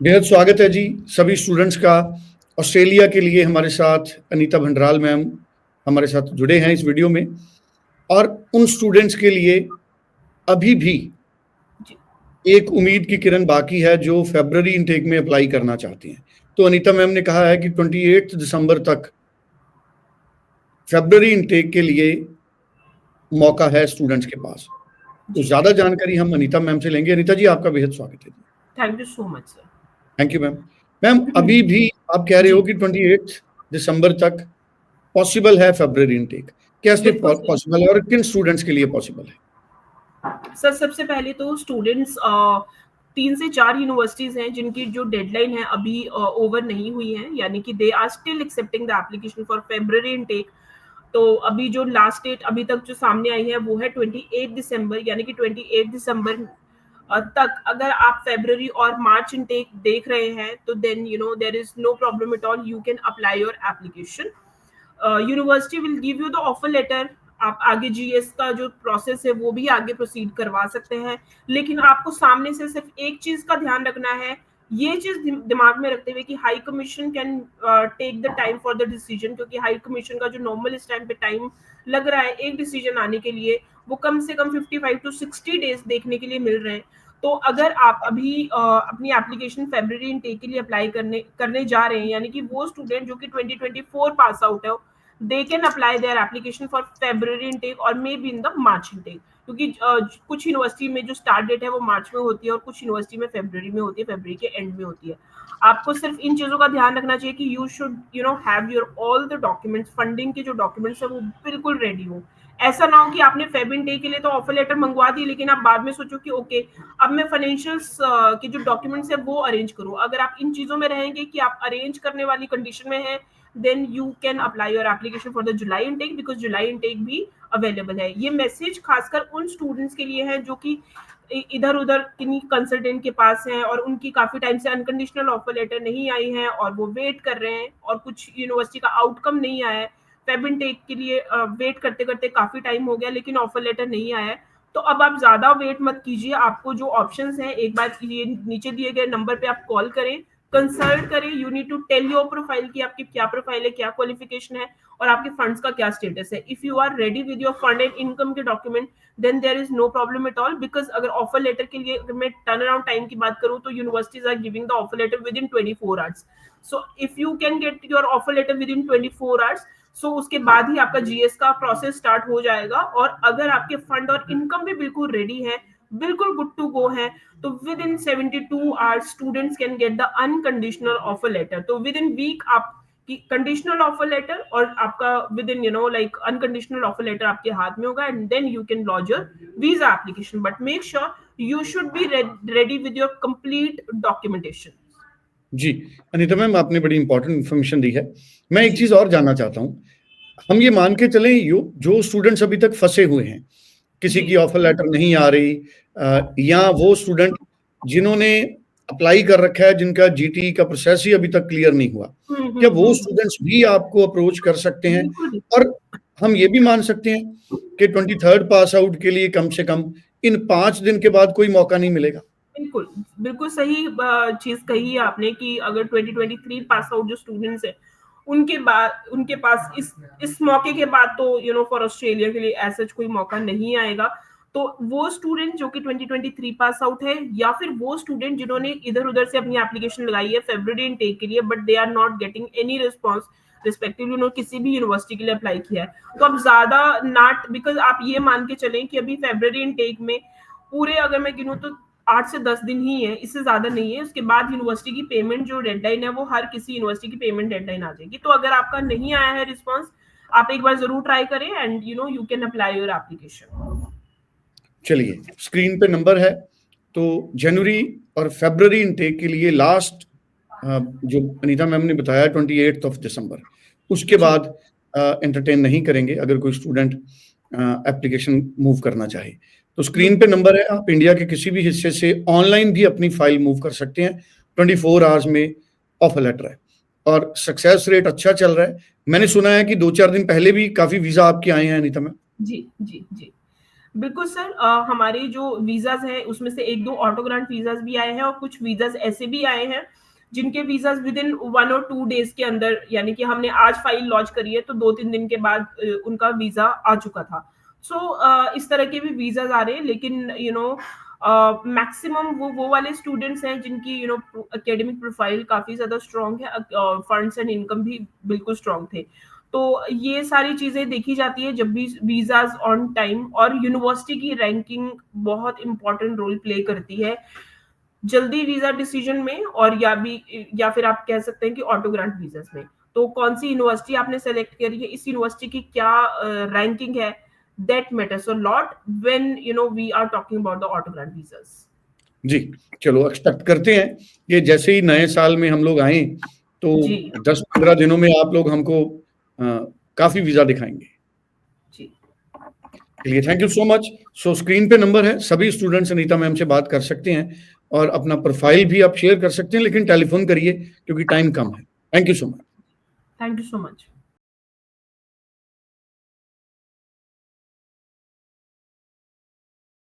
बेहद स्वागत है जी सभी स्टूडेंट्स का। ऑस्ट्रेलिया के लिए हमारे साथ अनीता भंडराल मैम हमारे साथ जुड़े हैं इस वीडियो में, और उन स्टूडेंट्स के लिए अभी भी एक उम्मीद की किरण बाकी है जो फरवरी इनटेक में अप्लाई करना चाहते हैं। तो अनीता मैम ने कहा है कि 28 दिसंबर तक फरवरी इनटेक के लिए मौका है स्टूडेंट्स के पास। तो ज्यादा जानकारी हम अनीता मैम से लेंगे। अनीता जी, आपका बेहद स्वागत है जी। Thank you so much sir. Thank you ma'am. Ma'am, अभी भी आप कह रहे हो कि 28 दिसंबर तक पॉसिबल है फरवरी इनटेक, कैसे पॉसिबल है और किन स्टूडेंट्स के लिए पॉसिबल है? सर सबसे पहले तो स्टूडेंट्स 3 से 4 यूनिवर्सिटीज हैं जिनकी जो डेडलाइन है अभी ओवर नहीं हुई है, यानी कि they are still accepting the application for February intake. तो अभी जो लास्ट डेट अभी तक जो सामने आई है वो है 28 दिसंबर, यानी कि 28 दिसंबर तक अगर आप फरवरी और मार्च इनटेक देख रहे हैं तो then there is no problem at all, you can apply your application. University will give you the offer letter. आप आगे जीएस का जो प्रोसेस है वो भी आगे प्रोसीड करवा सकते हैं, लेकिन आपको सामने से सिर्फ एक चीज का ध्यान रखना है, ये चीज दिमाग में रखते हुए कि high commission can take the time for the decision, क्योंकि हाई कमीशन का जो नॉर्मल इस टाइम पे टाइम लग रहा है एक डिसीजन आने के लिए वो कम से कम 55 टू 60 डेज देखने के लिए मिल रहे हैं। तो अगर आप अभी अपनी एप्लीकेशन फरवरी इनटेक के लिए अप्लाई करने जा रहे हैं, यानी कि वो स्टूडेंट जो कि 2024 पास आउट है, they can apply their application for February intake or maybe in the March intake, क्योंकि कुछ यूनिवर्सिटी में जो स्टार्ट डेट है वो मार्च में होती है और कुछ यूनिवर्सिटी में फरवरी में होती है, फरवरी के एंड में होती है। आपको सिर्फ इन चीजों का ध्यान रखना चाहिए कि you should have your all the documents, funding के जो डॉक्यूमेंट्स है वो बिल्कुल रेडी हो। ऐसा ना हो कि आपने फेब इनटेक के लिए तो ऑफर लेटर मंगवा दी, लेकिन आप बाद में सोचो कि ओके अब मैं फाइनेंशियल्स के जो डॉक्यूमेंट्स है वो अरेंज करूँ। अगर आप इन चीजों में रहेंगे कि आप अरेंज करने वाली कंडीशन में है, then you can apply your application for the July intake, because July intake भी अवेलेबल है। ये मैसेज खासकर उन स्टूडेंट्स के लिए है जो कि इधर उधर किन्हीं कंसल्टेंट के पास हैं और उनकी काफी टाइम से अनकंडीशनल ऑफर लेटर नहीं आई है और वो वेट कर रहे हैं और कुछ यूनिवर्सिटी का आउटकम नहीं आया है। फेब इनटेक के लिए वेट करते करते काफी टाइम हो गया लेकिन ऑफर लेटर नहीं आया है। तो अब आप ज्यादा वेट मत कीजिए, आपको जो ऑप्शंस हैं एक बार ये नीचे दिए गए नंबर पे आप कॉल करें, कंसल्ट करें। You need to tell your profile कि आपकी क्या प्रोफाइल है, क्या क्वालिफिकेशन है और आपके फंड्स का क्या स्टेटस है। If you are ready with your fund and income के document then there is no problem at all, because अगर ऑफर लेटर के लिए अगर मैं टर्न अराउंड टाइम की बात करूं तो universities are giving the offer letter within 24 hours. So if you can get your offer letter within 24 hours, so उसके बाद ही आपका जीएस का प्रोसेस स्टार्ट हो जाएगा। और अगर आपके फंड और इनकम भी बिल्कुल रेडी है, बिल्कुल गुड टू गो है, तो within 72 hours students can get the unconditional offer letter. तो विद इन वीक आप की कंडीशनल ऑफर लेटर और आपका within like unconditional offer letter आपके हाथ में होगा and then you can launch your visa application. But make sure you should be ready with your complete documentation. जी Anita ma'am, आपने बड़ी इंपॉर्टेंट इन्फॉर्मेशन दी है। मैं एक चीज और जानना चाहता हूँ। हम ये मान के चलें जो स्टूडेंट्स अभी तक फंसे हुए हैं, किसी की ऑफर लेटर नहीं आ रही, या वो स्टूडेंट जिन्होंने अप्लाई कर रखा है जिनका जीटी का प्रोसेस ही अभी तक क्लियर नहीं हुआ, क्या वो स्टूडेंट्स भी आपको अप्रोच कर सकते हैं? और हम ये भी मान सकते हैं कि 23rd पास आउट के लिए कम से कम इन 5 दिन के बाद कोई मौका नहीं मिलेगा? बिल्कुल बिल्कुल सही चीज कही है आपने कि अगर 2023 पास आउट जो स्टूडेंट्स है उनके पास इस मौके के बाद तो फॉर ऑस्ट्रेलिया के लिए ऐसा कोई मौका नहीं आएगा। तो वो स्टूडेंट जो कि 2023 पास आउट है या फिर वो स्टूडेंट जिन्होंने इधर उधर से अपनी एप्लीकेशन लगाई है फरवरी इनटेक के लिए but they are not getting any response respectively उन्होंने किसी भी यूनिवर्सिटी के लिए अप्लाई किया है, तो अब ज्यादा नॉट, बिकॉज आप ये मान के चलें कि अभी फरवरी इनटेक में पूरे अगर मैं गिनूं तो 8 से 10 दिन ही है, इससे ज्यादा नहीं है। उसके बाद यूनिवर्सिटी की पेमेंट जो डेडलाइन है वो हर किसी यूनिवर्सिटी की पेमेंट डेडलाइन आ जाएगी। तो अगर आपका नहीं आया है रिस्पांस, आप एक बार जरूर ट्राई करें and you can apply your application. चलिए, स्क्रीन पे नंबर है। तो जनवरी और फरवरी इनटेक के लिए लास्ट जो अनीता मैम ने बताया 28 दिसंबर, उसके बाद एंटरटेन नहीं करेंगे अगर कोई स्टूडेंट एप्लीकेशन मूव करना चाहे। तो स्क्रीन पे नंबर है, आप इंडिया के किसी भी हिस्से से ऑनलाइन भी अपनी फाइल मूव कर सकते हैं। 24 आवर्स में ऑफर लेटर है और सक्सेस रेट अच्छा चल रहा है। मैंने सुना है कि 2-4 दिन पहले भी काफी वीजा आपके आए हैं अनीता मैम। जी जी जी बिल्कुल सर, हमारे जो वीज़ाज़ हैं उसमें से 1-2 ऑटो ग्रांट वीज़ाज़ भी आए हैं और कुछ वीज़ाज़ ऐसे भी आए हैं, जिनके वीज़ाज़ विदिन 1 और 2 डेज़ के अंदर, यानी कि हमने आज फाइल लॉन्च करी है तो 2-3 दिन के बाद उनका वीज़ा आ चुका था। सो इस तरह के भी वीज़ाज़ आ रहे हैं, लेकिन मैक्सिमम वो वाले स्टूडेंट्स हैं जिनकी एकेडमिक प्रोफाइल काफ़ी ज़्यादा स्ट्रॉन्ग है, फंड्स एंड इनकम भी बिल्कुल स्ट्रॉन्ग थे। तो ये सारी चीज़ें देखी जाती है जब भी वीज़ाज़ ऑन टाइम, और यूनिवर्सिटी की रैंकिंग बहुत इम्पोर्टेंट रोल प्ले करती है, जल्दी वीज़ा डिसीजन में, और या फिर आप कह सकते हैं कि ऑटो ग्रांट वीज़ाज़ में। तो कौन-सी यूनिवर्सिटी आपने सेलेक्ट करी है, इस यूनिवर्सिटी की क्या रैंकिंग है, that matters a lot when we are talking about the auto grant visas. जी, चलो एक्सपेक्ट करते हैं कि जैसे ही नए साल में हम लोग आएँ, तो जी। 10-15 दिनों में आप लोग हमको काफ़ी वीज़ा दिखाएँगे। जी। चलिए, thank you so much. So screen पे नंबर है, सभी स्टूडेंट्स अनीता मैम से बात कर सकते हैं और अपना प्रोफाइल भी आप शेयर कर सकते हैं, लेकिन टेलीफ़ोन करिए क्योंकि टाइम कम है। Thank you so much. Thank you so much.